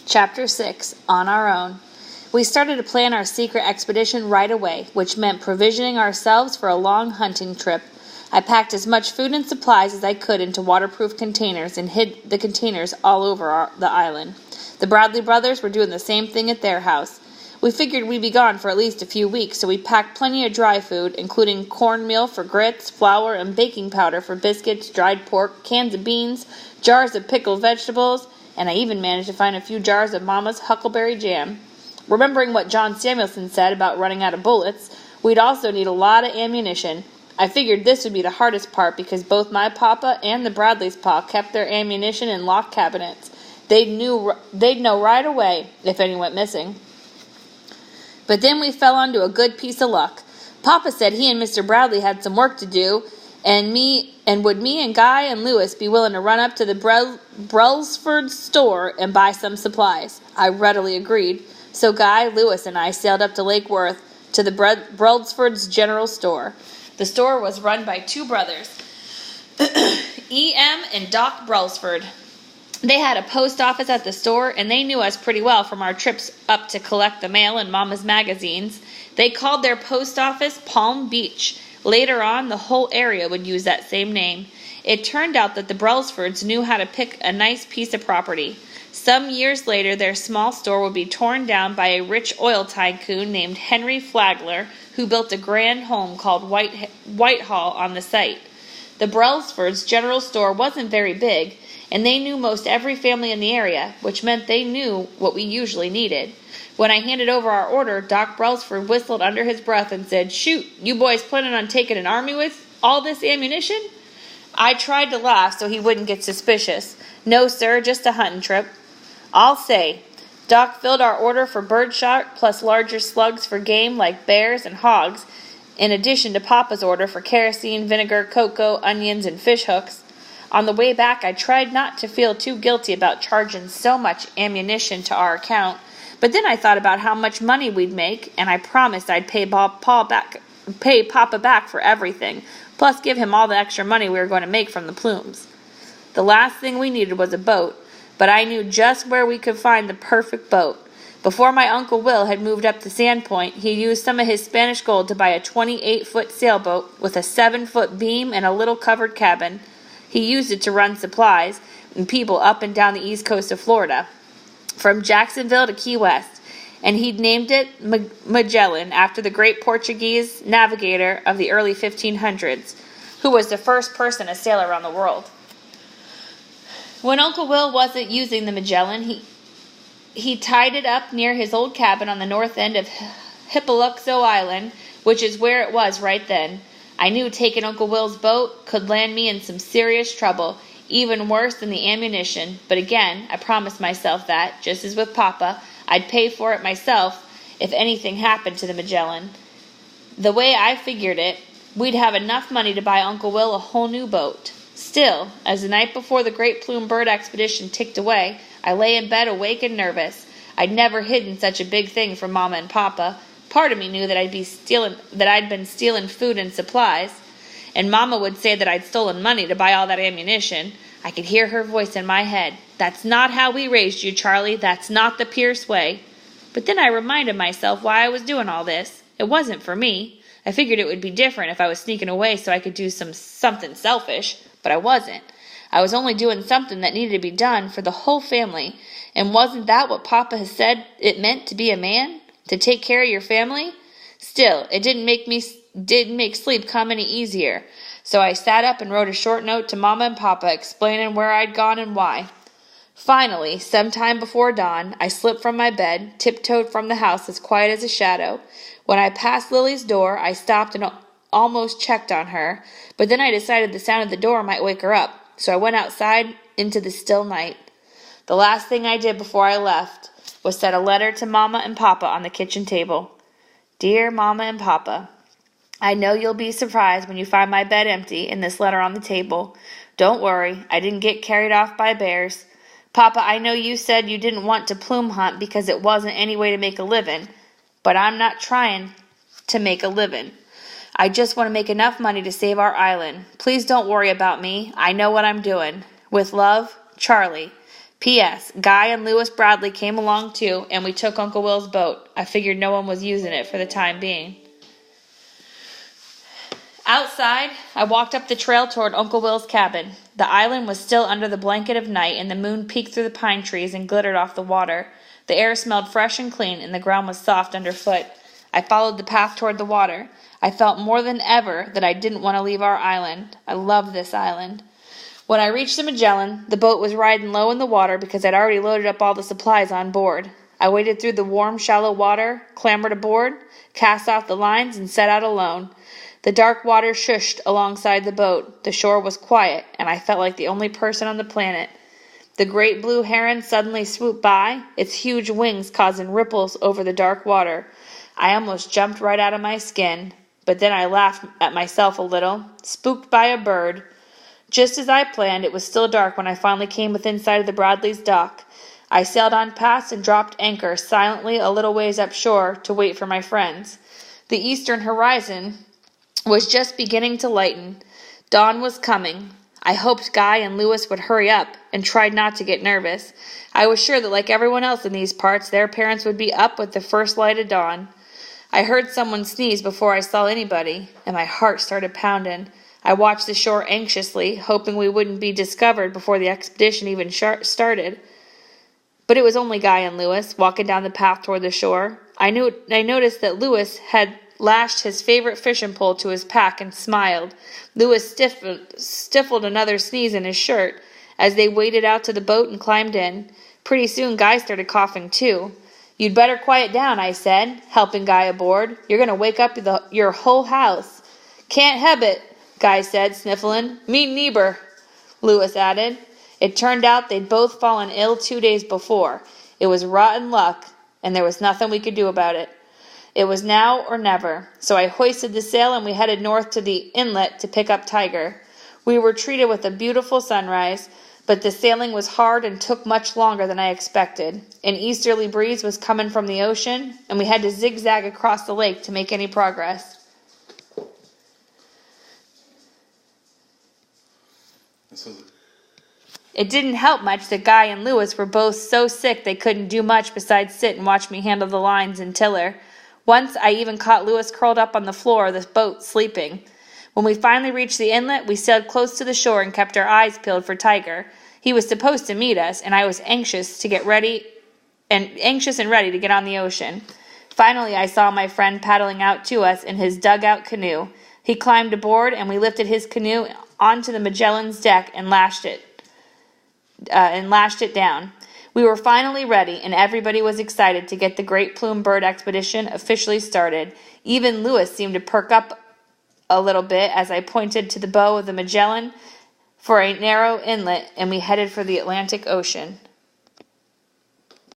Chapter 6, On Our Own. We started to plan our secret expedition right away, which meant provisioning ourselves for a long hunting trip. I packed as much food and supplies as I could into waterproof containers and hid the containers all over the island. The Bradley brothers were doing the same thing at their house. We figured we'd be gone for at least a few weeks, so we packed plenty of dry food, including cornmeal for grits, flour, and baking powder for biscuits, dried pork, cans of beans, jars of pickled vegetables, and I even managed to find a few jars of Mama's huckleberry jam. Remembering what John Samuelson said about running out of bullets, we'd also need a lot of ammunition. I figured this would be the hardest part because both my papa and the Bradley's pa kept their ammunition in locked cabinets. They'd know right away if any went missing. But then we fell onto a good piece of luck. Papa said he and Mr. Bradley had some work to do, and would me and Guy and Lewis be willing to run up to the Brailsford store and buy some supplies. I readily agreed. So Guy, Lewis, and I sailed up to Lake Worth to the Brailsford's general store. The store was run by two brothers, E.M. and Doc Brailsford. They had a post office at the store, and they knew us pretty well from our trips up to collect the mail and Mama's magazines. They called their post office Palm Beach. Later on, the whole area would use that same name. It turned out that the Brailsfords knew how to pick a nice piece of property. Some years later, their small store would be torn down by a rich oil tycoon named Henry Flagler, who built a grand home called Whitehall on the site. The Brailsfords' general store wasn't very big, and they knew most every family in the area, which meant they knew what we usually needed. When I handed over our order, Doc Brailsford whistled under his breath and said, "Shoot, you boys planning on taking an army with all this ammunition?" I tried to laugh so he wouldn't get suspicious. "No, sir, just a hunting trip." I'll say, Doc filled our order for birdshot plus larger slugs for game like bears and hogs, in addition to Papa's order for kerosene, vinegar, cocoa, onions, and fish hooks. On the way back, I tried not to feel too guilty about charging so much ammunition to our account, but then I thought about how much money we'd make, and I promised I'd pay Papa back for everything, plus give him all the extra money we were going to make from the plumes. The last thing we needed was a boat, but I knew just where we could find the perfect boat. Before my Uncle Will had moved up to Sandpoint, he used some of his Spanish gold to buy a 28-foot sailboat with a 7-foot beam and a little covered cabin. He used it to run supplies and people up and down the east coast of Florida, from Jacksonville to Key West, and he'd named it Magellan after the great Portuguese navigator of the early 1500s, who was the first person to sail around the world. When Uncle Will wasn't using the Magellan, he tied it up near his old cabin on the north end of Hippaluxo Island, which is where it was right then. I knew taking Uncle Will's boat could land me in some serious trouble, even worse than the ammunition, but again, I promised myself that, just as with Papa, I'd pay for it myself if anything happened to the Magellan. The way I figured it, we'd have enough money to buy Uncle Will a whole new boat. Still, as the night before the Great Plume Bird expedition ticked away, I lay in bed awake and nervous. I'd never hidden such a big thing from Mama and Papa. Part of me knew that I'd been stealing food and supplies, and Mama would say that I'd stolen money to buy all that ammunition. I could hear her voice in my head. "That's not how we raised you, Charlie. That's not the Pierce way." But then I reminded myself why I was doing all this. It wasn't for me. I figured it would be different if I was sneaking away so I could do something selfish, but I wasn't. I was only doing something that needed to be done for the whole family. And wasn't that what Papa has said it meant to be a man? To take care of your family? Still, it didn't make sleep come any easier. So I sat up and wrote a short note to Mama and Papa explaining where I'd gone and why. Finally, sometime before dawn, I slipped from my bed, tiptoed from the house as quiet as a shadow. When I passed Lily's door, I stopped and almost checked on her, but then I decided the sound of the door might wake her up, so I went outside into the still night. The last thing I did before I left was set a letter to Mama and Papa on the kitchen table. Dear Mama and Papa, I know you'll be surprised when you find my bed empty and this letter on the table. Don't worry, I didn't get carried off by bears. Papa, I know you said you didn't want to plume hunt because it wasn't any way to make a living, but I'm not trying to make a living. I just want to make enough money to save our island. Please don't worry about me. I know what I'm doing. With love, Charlie. P.S. Guy and Lewis Bradley came along too, and we took Uncle Will's boat. I figured no one was using it for the time being. Outside, I walked up the trail toward Uncle Will's cabin. The island was still under the blanket of night, and the moon peeked through the pine trees and glittered off the water. The air smelled fresh and clean, and the ground was soft underfoot. I followed the path toward the water. I felt more than ever that I didn't want to leave our island. I love this island. When I reached the Magellan, the boat was riding low in the water because I'd already loaded up all the supplies on board. I waded through the warm, shallow water, clambered aboard, cast off the lines, and set out alone. The dark water shushed alongside the boat. The shore was quiet, and I felt like the only person on the planet. The great blue heron suddenly swooped by, its huge wings causing ripples over the dark water. I almost jumped right out of my skin, but then I laughed at myself a little, spooked by a bird. Just as I planned, it was still dark when I finally came within sight of the Bradley's dock. I sailed on past and dropped anchor silently a little ways upshore to wait for my friends. The eastern horizon was just beginning to lighten. Dawn was coming. I hoped Guy and Lewis would hurry up and tried not to get nervous. I was sure that like everyone else in these parts, their parents would be up with the first light of dawn. I heard someone sneeze before I saw anybody, and my heart started pounding. I watched the shore anxiously, hoping we wouldn't be discovered before the expedition even started. But it was only Guy and Lewis, walking down the path toward the shore. I noticed that Lewis had lashed his favorite fishing pole to his pack and smiled. Lewis stifled another sneeze in his shirt as they waded out to the boat and climbed in. Pretty soon Guy started coughing too. "You'd better quiet down," I said, helping Guy aboard. "You're going to wake up your whole house." "Can't heb it," Guy said, sniffling. "Me neighbor," Lewis added. It turned out they'd both fallen ill 2 days before. It was rotten luck, and there was nothing we could do about it. It was now or never, so I hoisted the sail and we headed north to the inlet to pick up Tiger. We were treated with a beautiful sunrise, but the sailing was hard and took much longer than I expected. An easterly breeze was coming from the ocean, and we had to zigzag across the lake to make any progress. It didn't help much that Guy and Lewis were both so sick they couldn't do much besides sit and watch me handle the lines and tiller. Once I even caught Lewis curled up on the floor of the boat sleeping. When we finally reached the inlet, we sailed close to the shore and kept our eyes peeled for Tiger. He was supposed to meet us, and I was anxious and ready to get on the ocean. Finally, I saw my friend paddling out to us in his dugout canoe. He climbed aboard, and we lifted his canoe onto the Magellan's deck and lashed it down. We were finally ready, and everybody was excited to get the Great Plume Bird expedition officially started. Even Lewis seemed to perk up a little bit as I pointed to the bow of the Magellan for a narrow inlet, and we headed for the Atlantic Ocean.